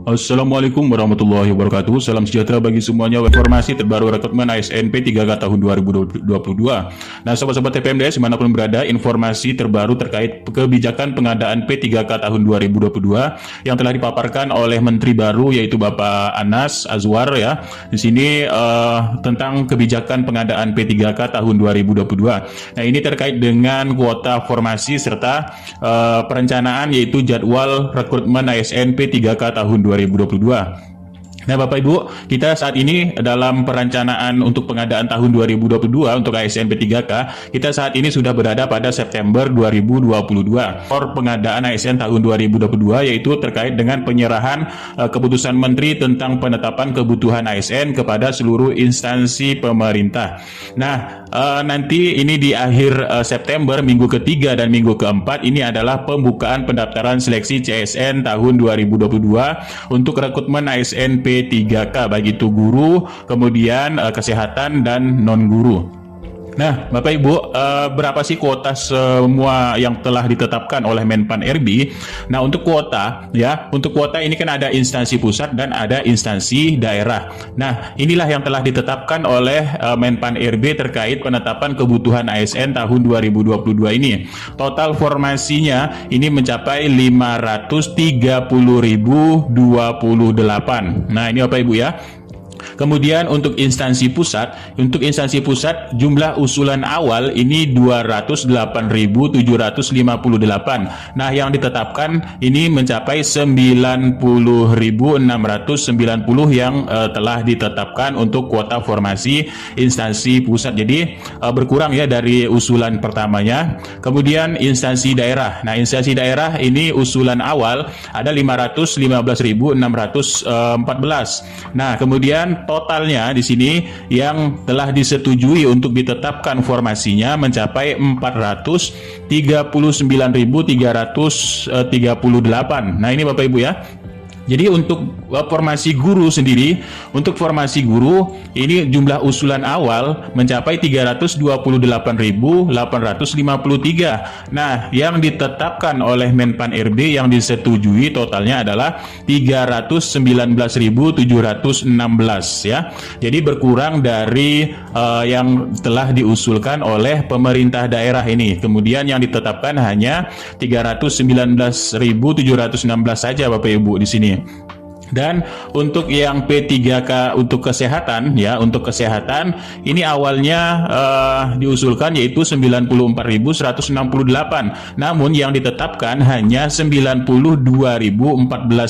Assalamualaikum warahmatullahi wabarakatuh. Salam sejahtera bagi semuanya. Informasi terbaru rekrutmen ASN P3K tahun 2022. Nah, sobat-sobat TPMDS dimanapun berada, informasi terbaru terkait kebijakan pengadaan P3K tahun 2022 yang telah dipaparkan oleh Menteri baru yaitu Bapak Anas Azwar ya. Di sini tentang kebijakan pengadaan P3K tahun 2022. Nah, ini terkait dengan kuota formasi serta perencanaan yaitu jadwal rekrutmen ASN P3K tahun 2022. Nah, Bapak Ibu, kita saat ini dalam perencanaan untuk pengadaan tahun 2022 untuk ASN P3K, kita saat ini sudah berada pada September 2022. For pengadaan ASN tahun 2022 yaitu terkait dengan penyerahan keputusan Menteri tentang penetapan kebutuhan ASN kepada seluruh instansi pemerintah. Nah, nanti ini di akhir September, minggu ketiga dan minggu keempat, ini adalah pembukaan pendaftaran seleksi CSN tahun 2022 untuk rekrutmen ASN P3K baik itu guru, kemudian kesehatan dan non-guru. Nah, Bapak Ibu, berapa sih kuota semua yang telah ditetapkan oleh Menpan RB? Nah, untuk kuota ini kan ada instansi pusat dan ada instansi daerah. Nah, inilah yang telah ditetapkan oleh Menpan RB terkait penetapan kebutuhan ASN tahun 2022 ini. Total formasinya ini mencapai 530.028. Nah, ini Bapak Ibu ya. Kemudian untuk instansi pusat jumlah usulan awal ini 208.758. Nah, yang ditetapkan ini mencapai 90.690 yang telah ditetapkan untuk kuota formasi instansi pusat. Jadi berkurang ya dari usulan pertamanya. Kemudian instansi daerah. Nah, instansi daerah ini usulan awal ada 515.614. Nah, kemudian totalnya di sini yang telah disetujui untuk ditetapkan formasinya mencapai 439.338. Nah, ini Bapak Ibu ya. Jadi untuk formasi guru sendiri, untuk formasi guru ini jumlah usulan awal mencapai 328.853. Nah, yang ditetapkan oleh Menpan RB yang disetujui totalnya adalah 319.716 ya. Jadi berkurang dari yang telah diusulkan oleh pemerintah daerah ini. Kemudian yang ditetapkan hanya 319.716 saja Bapak Ibu di sini. Dan untuk yang P3K untuk kesehatan ya, untuk kesehatan ini awalnya diusulkan yaitu 94.168. Namun yang ditetapkan hanya 92.014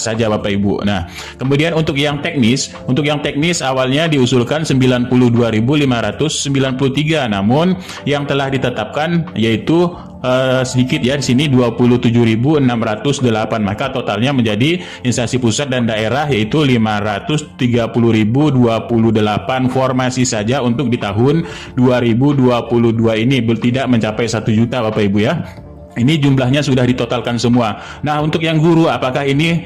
saja Bapak Ibu. Nah, kemudian untuk yang teknis awalnya diusulkan 92.593. Namun yang telah ditetapkan yaitu sedikit ya di sini 27.608, maka totalnya menjadi instansi pusat dan daerah yaitu 530.028 formasi saja untuk di tahun 2022 ini, tidak mencapai 1 juta Bapak Ibu ya. Ini jumlahnya sudah ditotalkan semua. Nah, untuk yang guru, apakah ini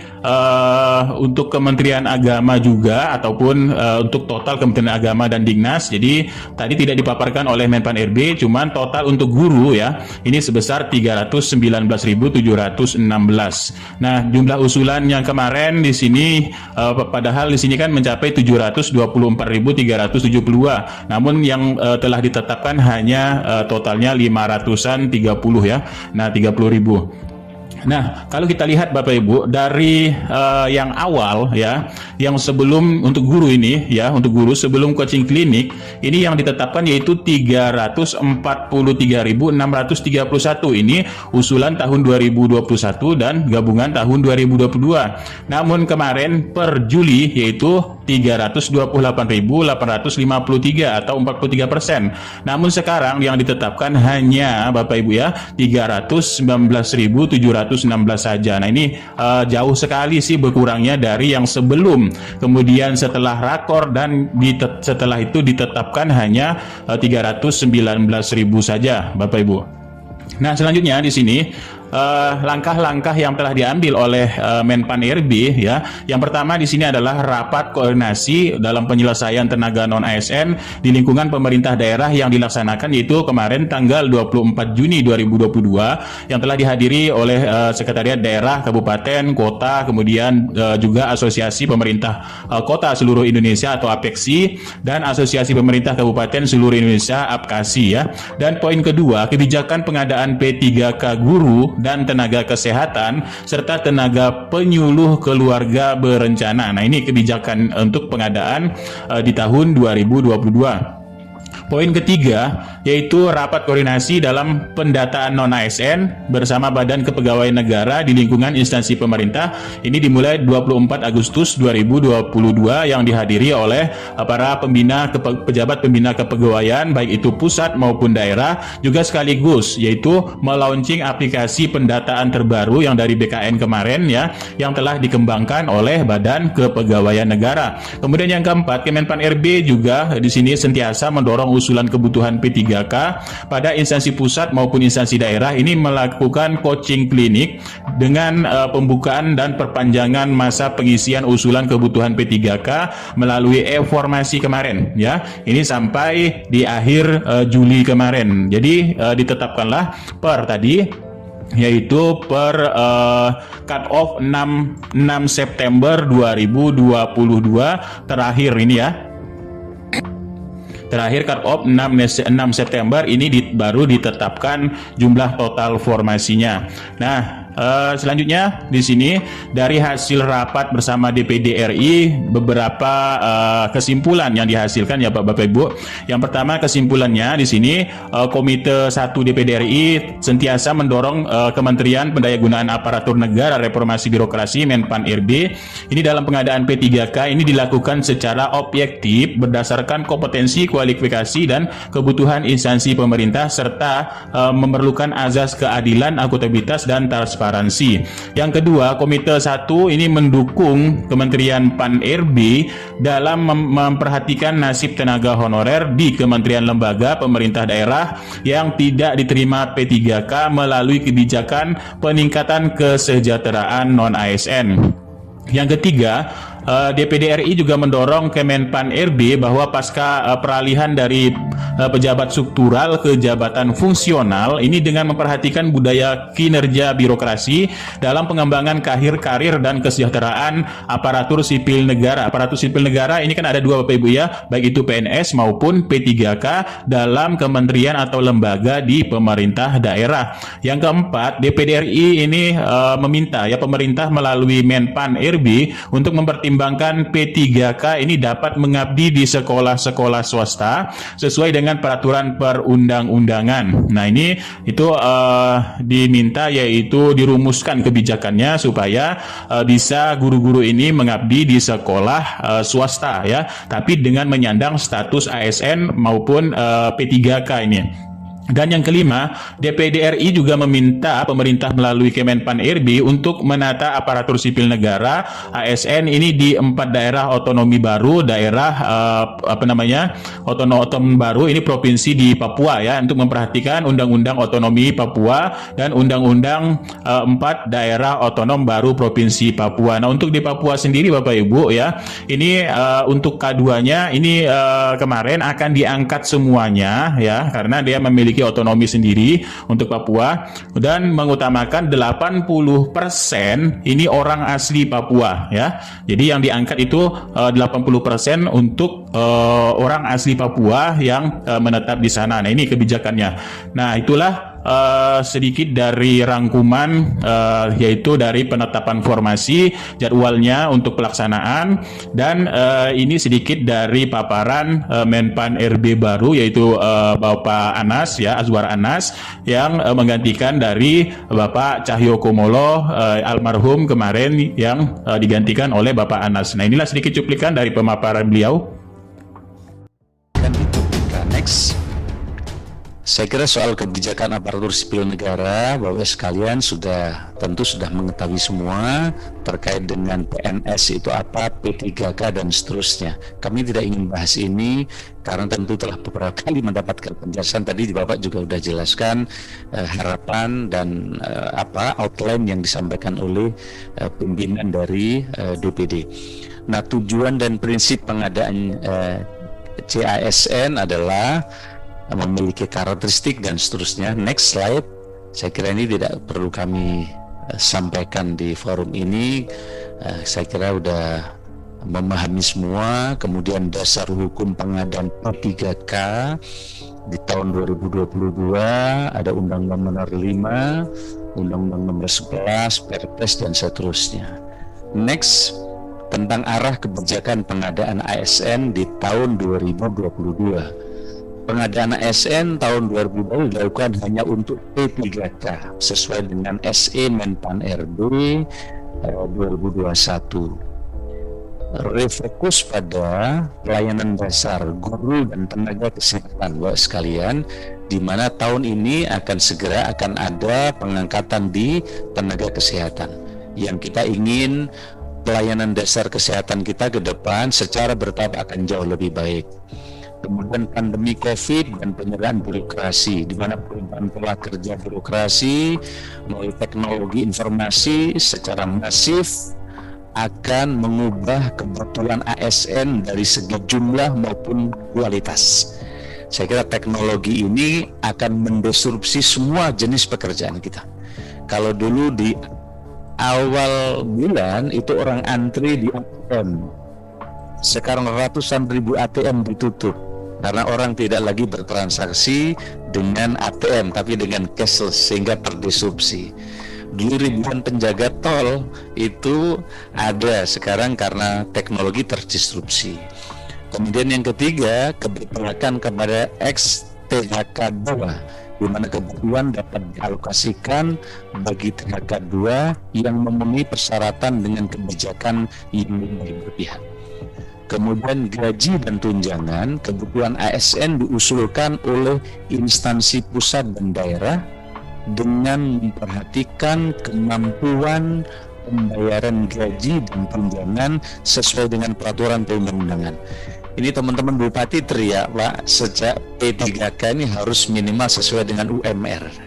untuk Kementerian Agama juga ataupun untuk total Kementerian Agama dan Dignas? Jadi tadi tidak dipaparkan oleh Menpan RB, cuman total untuk guru ya, ini sebesar 319.716. Nah, jumlah usulan yang kemarin di sini padahal di sini kan mencapai 724.372. Namun yang telah ditetapkan hanya totalnya 530 ya. Nah, 30.000. Nah, kalau kita lihat Bapak Ibu dari yang awal ya, yang sebelum untuk guru ini ya, untuk guru sebelum coaching klinik ini yang ditetapkan yaitu 343.631. Ini usulan tahun 2021 dan gabungan tahun 2022. Namun kemarin per Juli yaitu 328.853 atau 43%. Namun sekarang yang ditetapkan hanya Bapak Ibu ya 319.716 saja. Nah, ini jauh sekali sih berkurangnya dari yang sebelum. Kemudian setelah rakor dan setelah itu ditetapkan hanya 319.000 saja Bapak Ibu. Nah, selanjutnya di sini langkah-langkah yang telah diambil oleh Menpan RB ya. Yang pertama di sini adalah rapat koordinasi dalam penyelesaian tenaga non ASN di lingkungan pemerintah daerah yang dilaksanakan, yaitu kemarin tanggal 24 Juni 2022 yang telah dihadiri oleh Sekretariat Daerah, Kabupaten, Kota, kemudian juga Asosiasi Pemerintah Kota Seluruh Indonesia atau APEKSI dan Asosiasi Pemerintah Kabupaten Seluruh Indonesia APKASI ya. Dan poin kedua, kebijakan pengadaan P3K guru dan tenaga kesehatan serta tenaga penyuluh keluarga berencana. Nah, ini kebijakan untuk pengadaan di tahun 2022. Poin ketiga yaitu rapat koordinasi dalam pendataan non-ASN bersama Badan Kepegawaian Negara di lingkungan instansi pemerintah. Ini dimulai 24 Agustus 2022 yang dihadiri oleh para pejabat pembina kepegawaian baik itu pusat maupun daerah, juga sekaligus yaitu melaunching aplikasi pendataan terbaru yang dari BKN kemarin ya, yang telah dikembangkan oleh Badan Kepegawaian Negara. Kemudian yang keempat, Kemenpan RB juga di sini sentiasa mendorong usulan kebutuhan P3K pada instansi pusat maupun instansi daerah. Ini melakukan coaching klinik dengan pembukaan dan perpanjangan masa pengisian usulan kebutuhan P3K melalui e-formasi kemarin ya. Ini sampai di akhir Juli kemarin. Jadi ditetapkanlah per tadi yaitu per cut off 6 September 2022 terakhir ini ya. Terakhir cut off 6 September ini baru ditetapkan jumlah total formasinya. Nah, selanjutnya di sini dari hasil rapat bersama DPD RI beberapa kesimpulan yang dihasilkan ya Bapak Ibu. Yang pertama kesimpulannya di sini Komite 1 DPD RI sentiasa mendorong Kementerian Pendayagunaan Aparatur Negara Reformasi Birokrasi Menpan RB ini dalam pengadaan P3K ini dilakukan secara objektif berdasarkan kompetensi, kualifikasi dan kebutuhan instansi pemerintah serta memerlukan azas keadilan, akuntabilitas dan transparansi. Yang kedua, Komite 1 ini mendukung Kementerian Pan RB dalam memperhatikan nasib tenaga honorer di kementerian lembaga pemerintah daerah yang tidak diterima P3K melalui kebijakan peningkatan kesejahteraan non-ASN. Yang ketiga, DPD RI juga mendorong Kemenpan RB bahwa pasca peralihan dari pejabat struktural ke jabatan fungsional ini dengan memperhatikan budaya kinerja birokrasi dalam pengembangan karir dan kesejahteraan aparatur sipil negara. Aparatur sipil negara ini kan ada dua Bapak Ibu ya, baik itu PNS maupun P3K dalam kementerian atau lembaga di pemerintah daerah. Yang keempat, DPD RI ini meminta ya pemerintah melalui Menpan RB untuk mempertimbangkan P3K ini dapat mengabdi di sekolah-sekolah swasta sesuai dengan peraturan perundang-undangan. Nah, ini itu diminta yaitu dirumuskan kebijakannya supaya bisa guru-guru ini mengabdi di sekolah swasta ya, tapi dengan menyandang status ASN maupun P3K ini. Dan yang kelima, DPD RI juga meminta pemerintah melalui Kemenpan RB untuk menata aparatur sipil negara ASN ini di 4 daerah otonomi baru, daerah otonomi baru ini provinsi di Papua ya, untuk memperhatikan Undang-Undang Otonomi Papua dan Undang-Undang 4 daerah otonom baru provinsi Papua. Nah, untuk di Papua sendiri Bapak Ibu ya, ini untuk K2-nya ini kemarin akan diangkat semuanya ya, karena dia memiliki otonomi sendiri untuk Papua dan mengutamakan 80% ini orang asli Papua ya. Jadi yang diangkat itu 80% untuk orang asli Papua yang menetap di sana. Nah, ini kebijakannya. Nah, itulah sedikit dari rangkuman yaitu dari penetapan formasi, jadwalnya untuk pelaksanaan, dan ini sedikit dari paparan Menpan RB baru yaitu Bapak Anas ya, Azwar Anas yang menggantikan dari Bapak Cahyokumolo almarhum kemarin yang digantikan oleh Bapak Anas. Nah, inilah sedikit cuplikan dari pemaparan beliau. Dan itu next Saya kira soal kebijakan aparatur sipil negara, Bapak sekalian tentu sudah mengetahui semua terkait dengan PNS itu apa, P3K dan seterusnya. Kami tidak ingin bahas ini karena tentu telah beberapa kali mendapatkan penjelasan. Tadi Bapak juga sudah jelaskan harapan dan outline yang disampaikan oleh pimpinan dari DPD. Nah, tujuan dan prinsip pengadaan CASN adalah memiliki karakteristik dan seterusnya. Next slide. Saya kira ini tidak perlu kami sampaikan di forum ini. Saya kira sudah memahami semua. Kemudian dasar hukum pengadaan P3K di tahun 2022 ada Undang-Undang Nomor 5, Undang-Undang Nomor 11, Perpres dan seterusnya. Next, tentang arah kebijakan pengadaan ASN di tahun 2022. Pengadaan ASN tahun 2020 dilakukan hanya untuk P3K sesuai dengan SE Menpan RB 2021. Refokus pada pelayanan dasar guru dan tenaga kesehatan, Bapak sekalian, di mana tahun ini akan ada pengangkatan di tenaga kesehatan yang kita ingin pelayanan dasar kesehatan kita ke depan secara bertahap akan jauh lebih baik. Kemudian pandemi COVID dan penyerahan birokrasi, di mana perubahan pola kerja birokrasi melalui teknologi informasi secara masif akan mengubah kebutuhan ASN dari segi jumlah maupun kualitas. Saya kira teknologi ini akan mendisrupsi semua jenis pekerjaan kita. Kalau dulu di awal bulan itu orang antri di ATM, sekarang ratusan ribu ATM ditutup karena orang tidak lagi bertransaksi dengan ATM tapi dengan cashless sehingga terdisrupsi. Dulu ribuan penjaga tol itu ada, sekarang karena teknologi terdisrupsi. Kemudian yang ketiga, keberpihakan kepada ex-THK 2, di mana kebutuhan dapat dialokasikan bagi THK 2 yang memenuhi persyaratan dengan kebijakan yang lebih berpihak. Kemudian gaji dan tunjangan kebutuhan ASN diusulkan oleh instansi pusat dan daerah dengan memperhatikan kemampuan pembayaran gaji dan tunjangan sesuai dengan peraturan perundang-undangan. Ini teman-teman bupati teriak, Pak, sejak P3K ini harus minimal sesuai dengan UMR.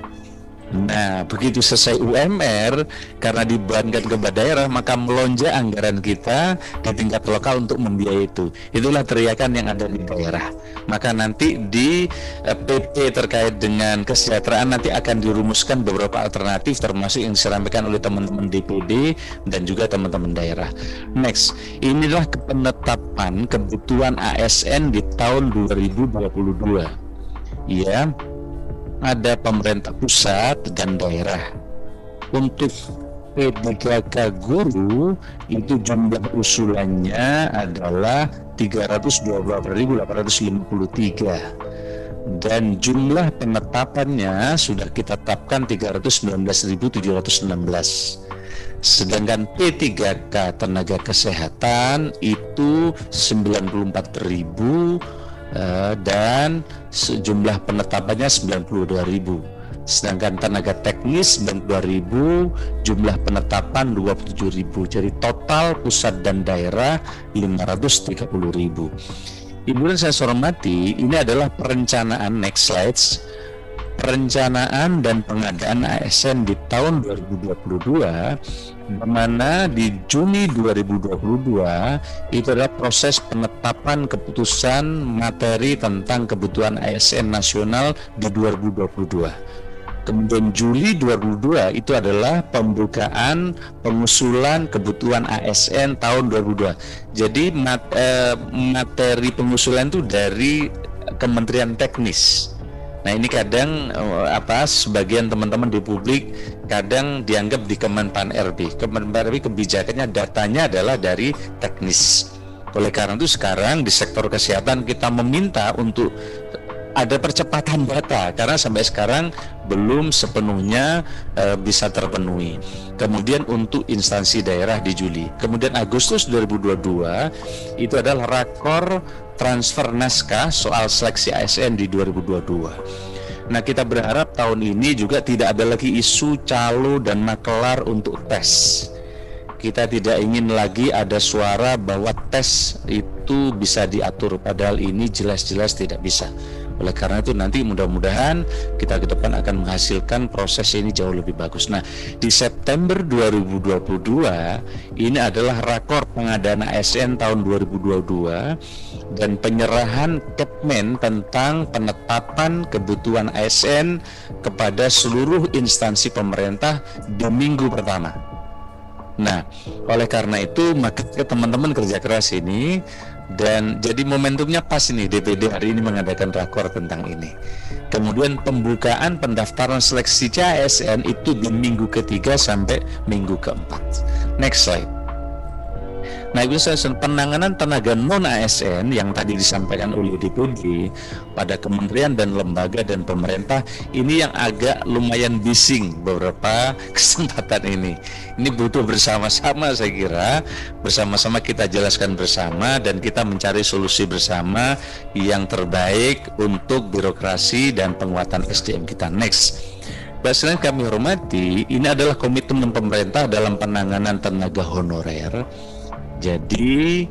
Nah, begitu selesai UMR, karena dibebankan kepada daerah, maka melonjak anggaran kita di tingkat lokal untuk membiayai itu. Itulah teriakan yang ada di daerah. Maka nanti di PP terkait dengan kesejahteraan nanti akan dirumuskan beberapa alternatif, termasuk yang disampaikan oleh teman-teman DPD dan juga teman-teman daerah. Next, inilah penetapan kebutuhan ASN di tahun 2022. Ya, ada pemerintah pusat dan daerah. Untuk P3K guru itu jumlah usulannya adalah 328.853 dan jumlah penetapannya sudah kita tetapkan 319.716. Sedangkan P3K tenaga kesehatan itu 94.000 dan sejumlah penetapannya 92.000. Sedangkan tenaga teknis 92.000, jumlah penetapan 27.000. Jadi total pusat dan daerah 530.000. Ibu dan saya hormati, ini adalah perencanaan, next slides, perencanaan dan pengadaan ASN di tahun 2022, di mana di Juni 2022 itu adalah proses penetapan keputusan materi tentang kebutuhan ASN nasional di 2022. Kemudian Juli 2022 itu adalah pembukaan pengusulan kebutuhan ASN tahun 2022. Jadi materi pengusulan itu dari Kementerian Teknis. Nah, ini kadang sebagian teman-teman di publik kadang dianggap di Kemenpan RB. Kemenpan RB kebijakannya, datanya adalah dari teknis. Oleh karena itu sekarang di sektor kesehatan kita meminta untuk ada percepatan data karena sampai sekarang belum sepenuhnya bisa terpenuhi. Kemudian untuk instansi daerah di Juli. Kemudian Agustus 2022 itu adalah rakor transfer naskah soal seleksi ASN di 2022. Nah, kita berharap tahun ini juga tidak ada lagi isu calo dan makelar untuk tes. Kita tidak ingin lagi ada suara bahwa tes itu bisa diatur, padahal ini jelas-jelas tidak bisa. Oleh karena itu nanti mudah-mudahan kita ke depan akan menghasilkan proses ini jauh lebih bagus. Nah, di September 2022 ini adalah rakor pengadaan ASN tahun 2022 dan penyerahan Kepmen tentang penetapan kebutuhan ASN kepada seluruh instansi pemerintah di minggu pertama. Nah, oleh karena itu maka teman-teman kerja keras ini, dan jadi momentumnya pas ini, DPD hari ini mengadakan rakor tentang ini. Kemudian pembukaan pendaftaran seleksi ASN itu di minggu ketiga sampai minggu keempat. Next slide. Nah, itu penanganan tenaga non ASN yang tadi disampaikan oleh DPD pada kementerian dan lembaga dan pemerintah ini yang agak lumayan bising beberapa kesempatan ini. Ini butuh bersama-sama, saya kira bersama-sama kita jelaskan bersama dan kita mencari solusi bersama yang terbaik untuk birokrasi dan penguatan SDM kita. Next. Selain kami hormati, ini adalah komitmen pemerintah dalam penanganan tenaga honorer. Jadi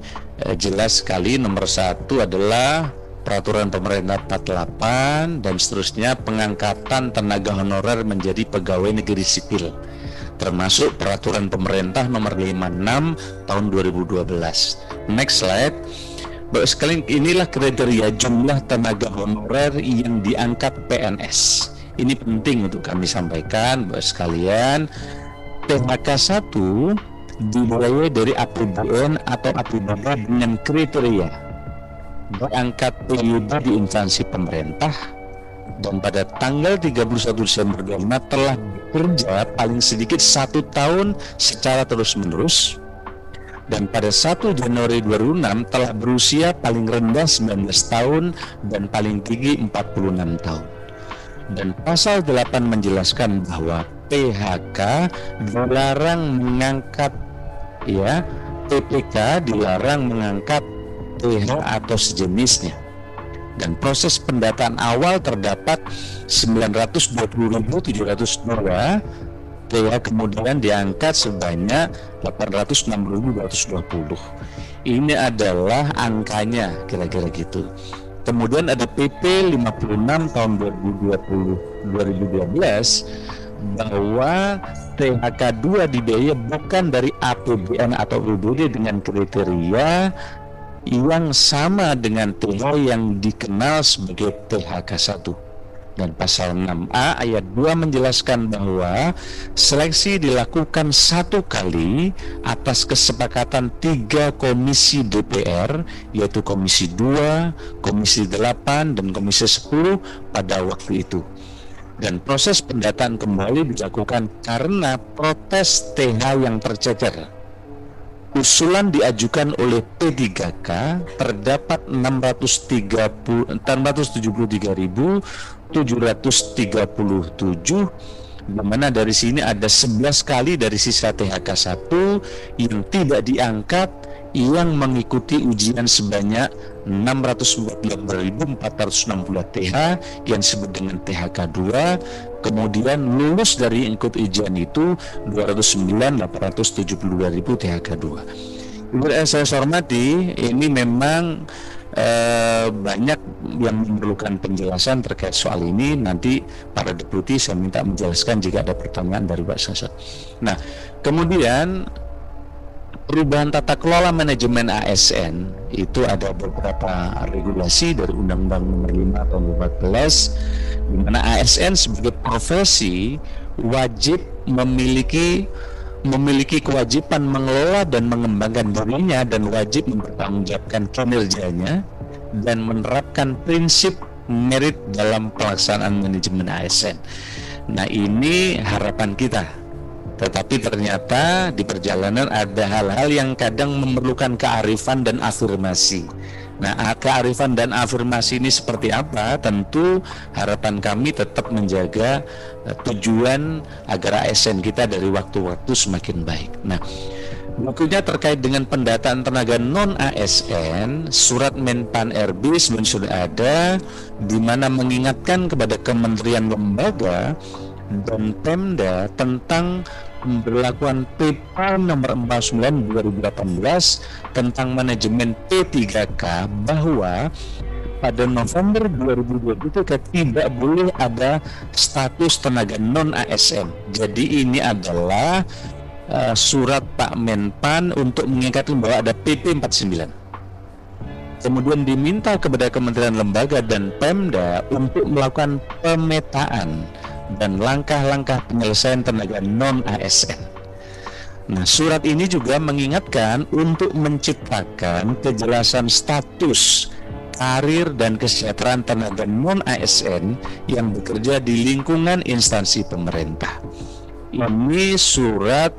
jelas sekali nomor 1 adalah peraturan pemerintah 48 dan seterusnya pengangkatan tenaga honorer menjadi pegawai negeri sipil, termasuk peraturan pemerintah nomor 56 tahun 2012. Next slide. Bapak sekalian, inilah kriteria jumlah tenaga honorer yang diangkat PNS. Ini penting untuk kami sampaikan Bapak sekalian. THK 1 dibiayai dari APBN atau APBD dengan kriteria diangkat PYD di instansi pemerintah dan pada tanggal 31 Desember 2005 telah bekerja paling sedikit 1 tahun secara terus-menerus, dan pada 1 Januari 2006 telah berusia paling rendah 19 tahun dan paling tinggi 46 tahun. Dan pasal 8 menjelaskan bahwa PHK dilarang mengangkat PPK dilarang mengangkat PH atau sejenisnya. Dan proses pendataan awal terdapat 920.702 PH, kemudian diangkat sebanyak 860.220. Ini adalah angkanya kira-kira gitu. Kemudian ada PP 56 tahun 2012 bahwa THK 2 dibiayai bukan dari APBN atau APBD dengan kriteria yang sama dengan THK yang dikenal sebagai THK 1. Dan pasal 6A ayat 2 menjelaskan bahwa seleksi dilakukan 1 kali atas kesepakatan 3 komisi DPR, yaitu Komisi 2, Komisi 8, dan Komisi 10 pada waktu itu. Dan proses pendataan kembali dilakukan karena protes TH yang tercecer. Usulan diajukan oleh P3K terdapat 673.737, di mana dari sini ada 11 kali dari sisa THK 1 yang tidak diangkat, yang mengikuti ujian sebanyak 614.460 TH yang disebut dengan THK 2, kemudian lulus dari ikut ujian itu 209.872.000 THK 2. Ibu saya hormati, ini memang banyak yang memerlukan penjelasan terkait soal ini. Nanti para deputi saya minta menjelaskan jika ada pertanyaan dari Pak Sasot. Nah, kemudian perubahan tata kelola manajemen ASN itu ada beberapa regulasi dari Undang-Undang Nomor 5 Tahun 2014, di mana ASN sebagai profesi wajib memiliki kewajiban mengelola dan mengembangkan dirinya dan wajib mempertanggungjawabkan kinerjanya dan menerapkan prinsip merit dalam pelaksanaan manajemen ASN. Nah, ini harapan kita. Tetapi ternyata di perjalanan ada hal-hal yang kadang memerlukan kearifan dan afirmasi. Nah, kearifan dan afirmasi ini seperti apa? Tentu harapan kami tetap menjaga tujuan agar ASN kita dari waktu-waktu semakin baik. Nah, Berikutnya terkait dengan pendataan tenaga non-ASN, surat Menpan RB sebenarnya sudah ada, di mana mengingatkan kepada kementerian lembaga dan Pemda tentang pemberlakuan PP nomor 49 2018 tentang manajemen P3K, bahwa pada November 2020 tidak boleh ada status tenaga non-ASN. Jadi ini adalah surat Pak Menpan untuk mengingatkan bahwa ada PP 49. Kemudian diminta kepada kementerian lembaga dan Pemda untuk melakukan pemetaan dan langkah-langkah penyelesaian tenaga non-ASN. Nah, surat ini juga mengingatkan untuk menciptakan kejelasan status, karir, dan kesejahteraan tenaga non-ASN yang bekerja di lingkungan instansi pemerintah. Ini surat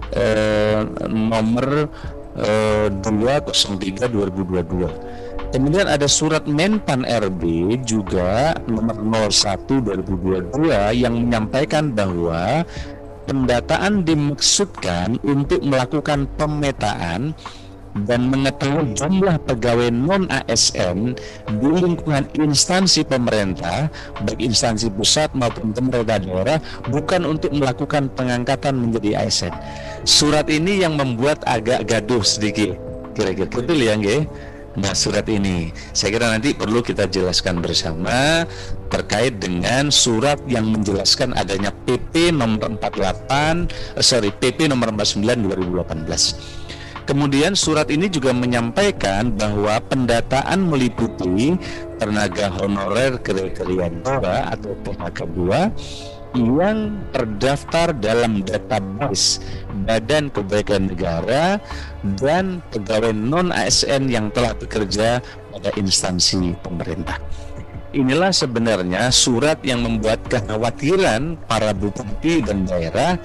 nomor 203 2022. Kemudian ada surat Menpan RB juga nomor 01 2022 yang menyampaikan bahwa pendataan dimaksudkan untuk melakukan pemetaan dan mengetahui jumlah pegawai non-ASN di lingkungan instansi pemerintah, baik instansi pusat maupun pemerintah daerah, bukan untuk melakukan pengangkatan menjadi ASN. Surat ini yang membuat agak gaduh sedikit, kira-kira betul ya nggih? Nah, surat ini saya kira nanti perlu kita jelaskan bersama terkait dengan surat yang menjelaskan adanya PP nomor 49 2018. Kemudian surat ini juga menyampaikan bahwa pendataan meliputi tenaga honorer kriteria 2 atau PHK 2 yang terdaftar dalam database Badan Kebaikan Negara dan pegawai non-ASN yang telah bekerja pada instansi pemerintah. Inilah sebenarnya surat yang membuat kekhawatiran para bupati dan daerah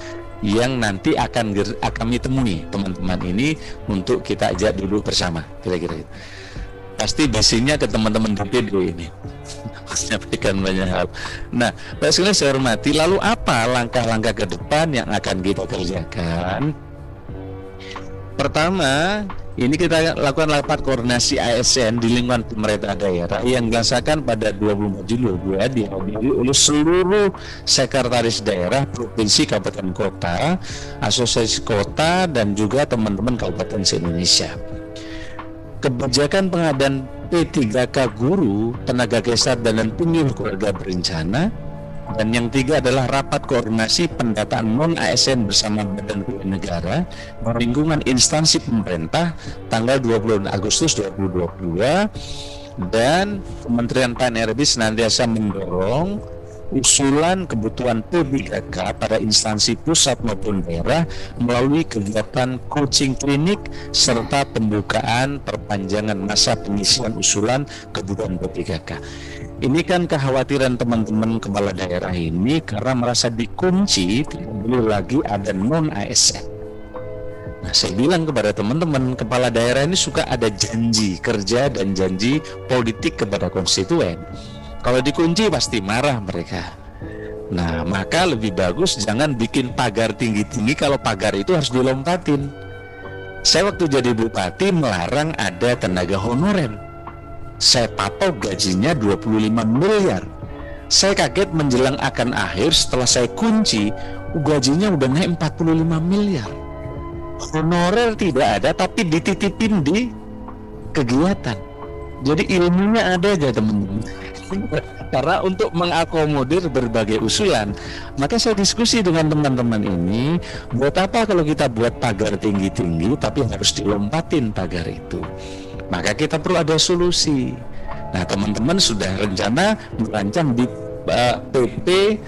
yang nanti akan kami temui teman-teman ini untuk kita ajak dulu bersama, kira-kira itu. Pasti basicnya ke teman-teman DPD ini menyampaikan banyak hal. Nah, Pak sekalian saya hormati, lalu apa langkah-langkah ke depan yang akan kita kerjakan? Pertama, ini kita lakukan rapat koordinasi ASN di lingkungan pemerintah daerah yang dilaksanakan pada 24 Juli 2022, dihadiri oleh seluruh sekretaris daerah, provinsi, kabupaten, kota, asosiasi kota, dan juga teman-teman kabupaten se-Indonesia. Kebijakan pengadaan P3K guru, tenaga kesehatan, dan penyuluh keluarga berencana. Dan yang tiga adalah rapat koordinasi pendataan non-ASN bersama Badan Keuangan Negara di lingkungan instansi pemerintah tanggal 20 Agustus 2022, dan Kementerian PAN-RB senantiasa mendorong usulan kebutuhan P3K pada instansi pusat maupun daerah melalui kegiatan coaching klinik serta pembukaan perpanjangan masa pengisian usulan kebutuhan P3K. Ini kan kekhawatiran teman-teman kepala daerah ini karena merasa dikunci, tidak boleh lagi ada non-ASN. Nah, saya bilang kepada teman-teman kepala daerah ini suka ada janji kerja dan janji politik kepada konstituen. Kalau dikunci pasti marah mereka. Nah, maka lebih bagus jangan bikin pagar tinggi-tinggi kalau pagar itu harus dilompatin. Saya waktu jadi bupati melarang ada tenaga honorer. Saya patok gajinya 25 miliar. Saya kaget menjelang akan akhir setelah saya kunci, gajinya udah naik 45 miliar. Honorer tidak ada tapi dititipin di kegiatan. Jadi ilmunya ada aja teman-teman. Karena untuk mengakomodir berbagai usulan, maka saya diskusi dengan teman-teman ini, buat apa kalau kita buat pagar tinggi-tinggi tapi harus dilompatin pagar itu. Maka kita perlu ada solusi. Nah, teman-teman sudah rencana merancang di PP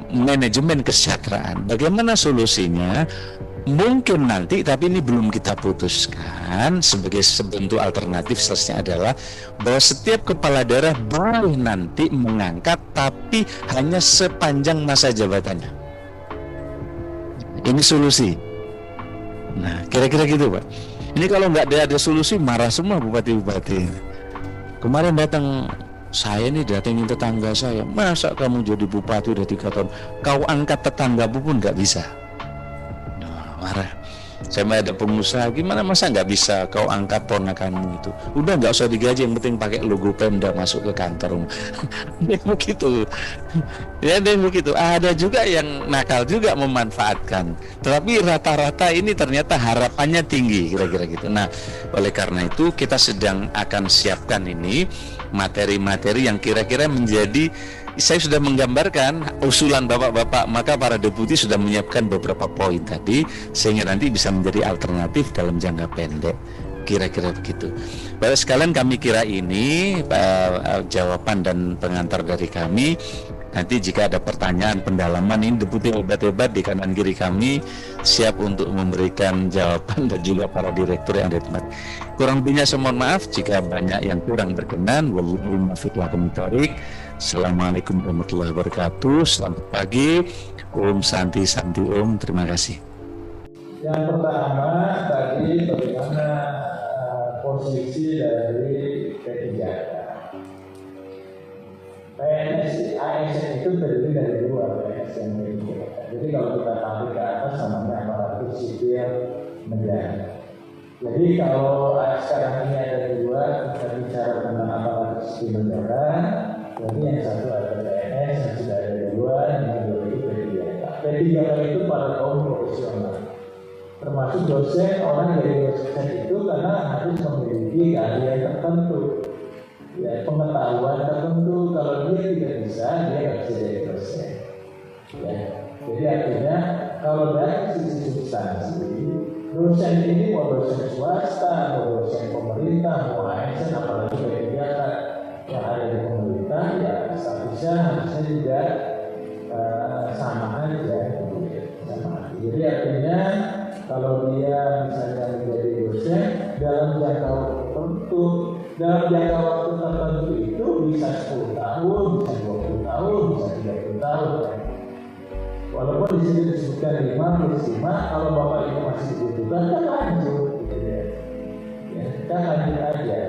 manajemen kesejahteraan. Bagaimana solusinya? Mungkin nanti, tapi ini belum kita putuskan. Sebagai sebentuk alternatif seterusnya adalah bahwa setiap kepala daerah boleh nanti mengangkat, tapi hanya sepanjang masa jabatannya. Ini solusi. Nah, kira-kira gitu, Pak. Ini kalau nggak ada solusi, marah semua bupati-bupati. Kemarin datang, saya nih datengin tetangga saya, masa kamu jadi bupati udah 3 tahun, kau angkat tetangga pun nggak bisa. Nah, marah. Sama ada pengusaha, gimana masa nggak bisa kau angkat ponakanmu itu? Udah nggak usah digaji, yang penting pakai logo Pemda masuk ke kantor. Begitu. Ya deh begitu. Ada juga yang nakal juga memanfaatkan. Tetapi rata-rata ini ternyata harapannya tinggi, kira-kira gitu. Nah, oleh karena itu kita sedang akan siapkan ini materi-materi yang kira-kira menjadi, saya sudah menggambarkan usulan bapak-bapak, maka para deputi sudah menyiapkan beberapa poin tadi sehingga nanti bisa menjadi alternatif dalam jangka pendek, kira-kira begitu. Bapak sekalian, kami kira ini jawaban dan pengantar dari kami. Nanti jika ada pertanyaan pendalaman, ini deputi hebat-hebat di kanan kiri kami siap untuk memberikan jawaban, dan juga para direktur yang ada di tempat. Kurang lebihnya saya mohon maaf jika banyak yang kurang berkenan. Wallahu muwaffiq wa aqwamit. Assalamualaikum warahmatullahi wabarakatuh. Selamat pagi. Om Santi Santi Om. Terima kasih. Yang pertama tadi bagaimana posisi dari P3K. PNS ASN itu terdiri dari dua PNS yang berbeda. Jadi kalau kita tarik ke atas namanya aparatur sipil negara. Jadi kalau sekarang ini ada dua, kita bicara tentang aparatur sipil negara. Jadi yang satu ada PNS, yang sudah ada dua, yang dua itu P3K. P3K itu para kaum profesional, termasuk dosen. Orang dari dosen itu karena harus memiliki keahlian tertentu, ya, pengetahuan tertentu. Kalau dia tidak bisa, dia nggak bisa jadi dosen. Ya. Jadi artinya kalau dari sisi substansi, dosen ini mau dosen swasta, mau dosen pemerintah, mau ASN, apalagi kegiatan yang ada di pemerintah, ya statusnya harusnya juga sama aja. Sama. Jadi artinya kalau dia misalnya menjadi dosen dalam jangka waktu tertentu, dalam jangka waktu tertentu itu bisa 10 tahun, bisa 20 tahun, bisa 30 tahun. Walaupun di sini disebutkan 5+5, kalau Bapak Ibu masih dibutuhkan, kan lanjut. Gitu ya. Ya, kita lanjut aja.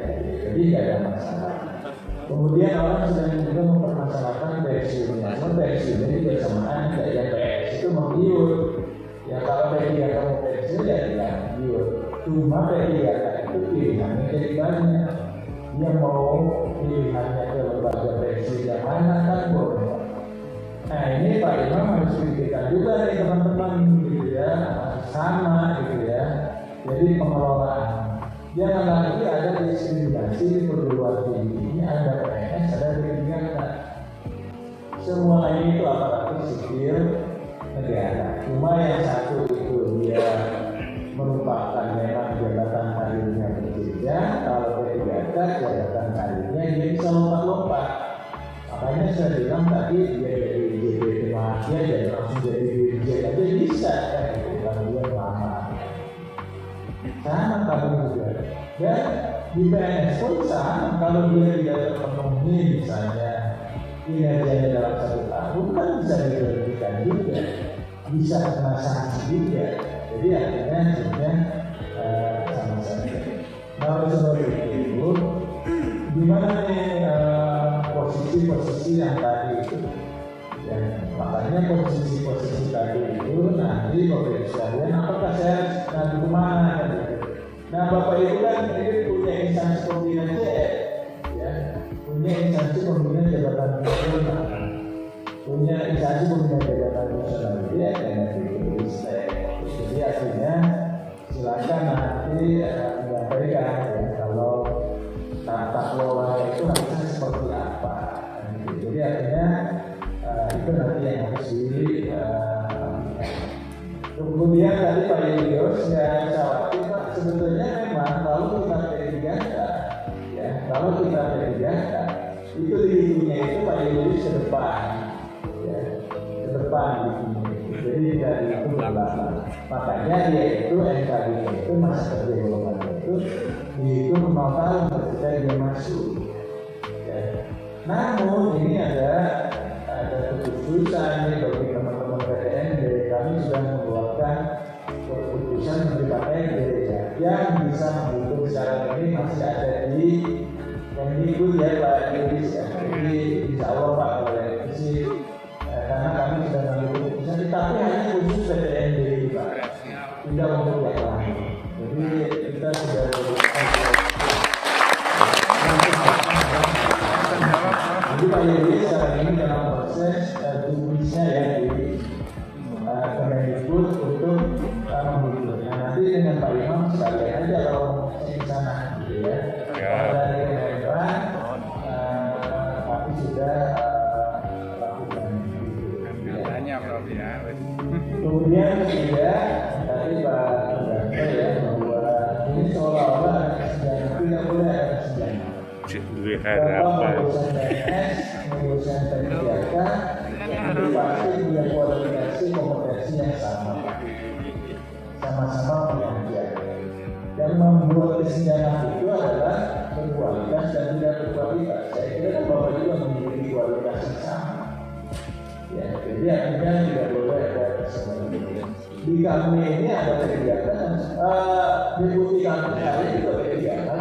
Jadi tidak ada masalah. Kemudian orang sedang juga mempermasalahkan pensiunnya. Pensiun ini bersamaan dari PS itu mengiur. Ya kalau P3K kamu pensiun ya tidak mengiur. Cuma P3K itu pilihannya jadi banyak. Dia mau pilihannya ke lembaga pensiun yang mana kan boleh. Nah ini Pak Imam harus pikirkan juga nih teman-teman gitu ya, sama gitu ya. Jadi pengelolaan. Jangan lagi ada diskriminasi di perguruan tinggi ini, ada PNS, ada P3K. Semua ini itu aparatur sipil negara. Cuma yang satu itu dia merupakan memang jabatan karirnya berbeda. Kalau P3K jabatan karirnya dia bisa lompat-lompat. Makanya saya bilang tadi dia jadi JPT Mahathir dan langsung jadi dirjen aja bisa kan, kalau dia lama. Sama kalau juga. Dan di PNS pun sama, kalau dia tidak terpenuhi misalnya kinerjanya dalam 1 tahun kan bisa diberhentikan juga, bisa kena sanksi juga. Jadi artinya sebenarnya sama saja. Nah seperti itu, gimana nih posisi-posisi yang tadi itu? Ya, makanya posisi-posisi tadi itu nanti Bapak Ibu sekalian, apakah saya nanti kemana? Nah Bapak Ibu kan ini punya instansi pembinaan CF, ya, punya instansi pembinaan jabatan fungsional, punya instansi pembinaan jabatan fungsional itu ya dengan Ristek. Jadi artinya silakan nanti menyampaikan ya kalau tata kelola itu harusnya seperti apa. Jadi artinya itu nanti yang harus di kemudian tadi Pak Yelios ya khawatir Pak, sebetulnya memang kalau kita P3K ya, kalau kita P3K itu dihitungnya itu Pak Yelios ke depan ya, ke depan gitu. Jadi dari itu belakang. Makanya dia itu NKB itu masa kerja golongan itu dihitung 0 tahun ketika dia masuk ya. Namun ini ada keputusan nih bagi teman-teman PTND, kami sudah mengeluarkan keputusan menteri PTND yang bisa menghitung sekarang ini masih ada di Kemdikbud ya Pak Yuris ya. Jadi insya Allah Pak kalau revisi karena kami sudah mengambil keputusan, tapi hanya khusus PTND Pak, tidak untuk yang lain. sudah jadi Pak Yudi sekarang ini dalam proses tulisnya ya di Kemendikbud untuk membuat. Nah nanti dengan Pak Imam sekalian aja kalau di sana gitu ya. Kalau dari Kemenpan tapi sudah lakukan kemudian juga tadi Pak Ganto ya bahwa ini seolah-olah tidak boleh ada kesenjangan. Bapak urusan PNS, urusan P3K, itu pasti punya kualifikasi kompetensi yang sama-sama pengajar. Yang membuat kesenjangan itu adalah berkualitas dan tidak berkualitas. Saya kira kan Bapak juga memiliki kualitas yang sama. Ya, jadi artinya tidak boleh ada kesenjangan. Di kami ini ada kegiatan, deputi kami saya juga kegiatan.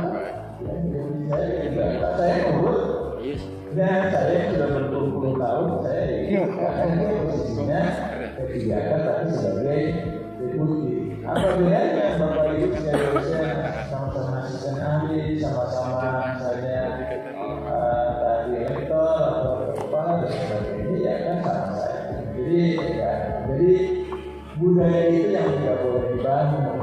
Saya menurut dan saya sudah berpuluh-puluh tahun saya posisinya kegiatan tapi sebagai deputi. Apa bedanya Bapak Ibu sekalian sama-sama asisten ahli, sama-sama misalnya direktur atau kepala dan sebagainya ya kan sama saya. Jadi budaya itu yang tidak boleh dibangun.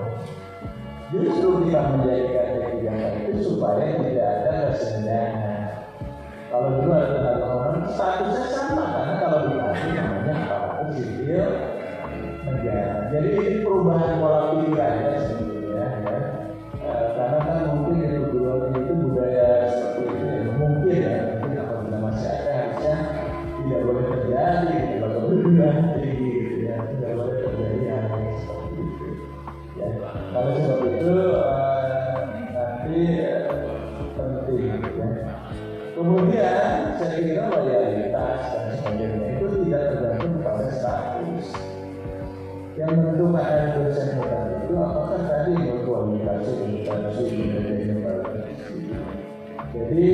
Justru kita menjadikan kegiatan itu supaya tidak ada kesenjangan. Kalau dulu ada orang statusnya sama karena kalau dikasih namanya aparatur sipil negara. Jadi ini perubahan pola pikir ya sebenarnya ya. Karena kan mungkin di perguruan itu budaya seperti itu ya. Mungkin ya mungkin apabila masih ada harusnya tidak boleh terjadi kalau perguruan tinggi gitu ya. Tidak boleh terjadi hal yang seperti itu. Ya. Kalau sebab itu nanti penting ya. Kemudian saya kira loyalitas dan sebagainya itu tidak tergantung pada status. Yang menentukan ada dosen bukan itu apakah tadi berkualifikasi kompetensi jadi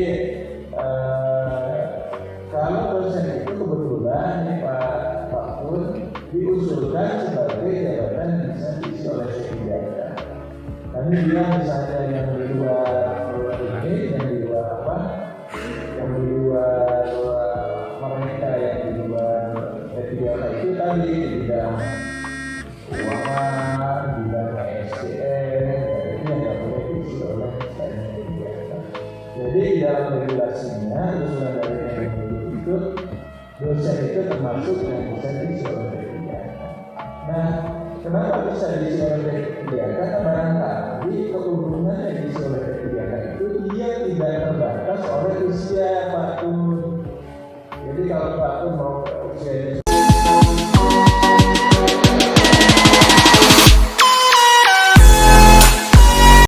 kalau dosen itu kebetulan nih Pak Pun diusulkan sebagai jabatan yang bisa diisi oleh sekjen. Kami bilang misalnya yang di luar ini, yang di luar apa? Yang di luar mereka yang di luar P3K itu tadi di bidang keuangan, di bidang SDM, itu yang tidak boleh diisi oleh P3K. Jadi di dalam regulasinya usulan dari Kemendikbud itu dosen itu termasuk yang bisa diisi oleh P3K. Nah, kenapa bisa diisi oleh P3K? Karena barangkali keuntungan yang diisi oleh P3K itu dia tidak terbatas oleh usia Pak